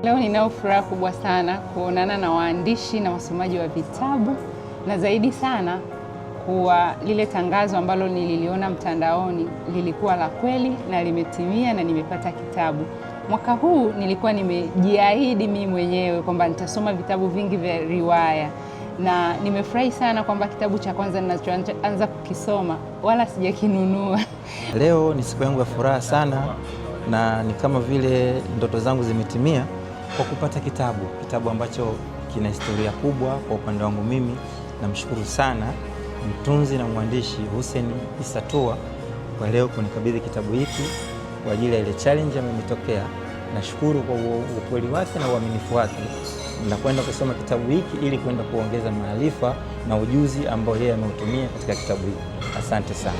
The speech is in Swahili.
Leo ninao furaha kubwa sana kuonana na waandishi na wasomaji wa vitabu, na zaidi sana kuwa lile tangazo ambalo nililiona mtandaoni lilikuwa la kweli na limetimia na nimepata kitabu. Mwaka huu nilikuwa nimejiahidi mimi mwenyewe kwamba nitasoma vitabu vingi vya riwaya, na nimefurahi sana kwamba kitabu cha kwanza ninachoanza kukisoma wala sijakinunua. Leo ni siku yangu ya furaha sana, na ni kama vile ndoto zangu zimetimia kwa kupata kitabu ambacho kina historia kubwa kwa upande wangu mimi. Namshukuru sana mtunzi na mwandishi Hussein Issa Tua kwa leo kunikabidhi kitabu hiki kwa ajili ya ile challenge ambayo imetokea. Nashukuru kwa ukweli wake na uaminifu wake. Nakwenda kusoma kitabu hiki ili kwenda kuongeza maarifa na ujuzi ambao yeye ameutumia katika kitabu hiki. Asante sana.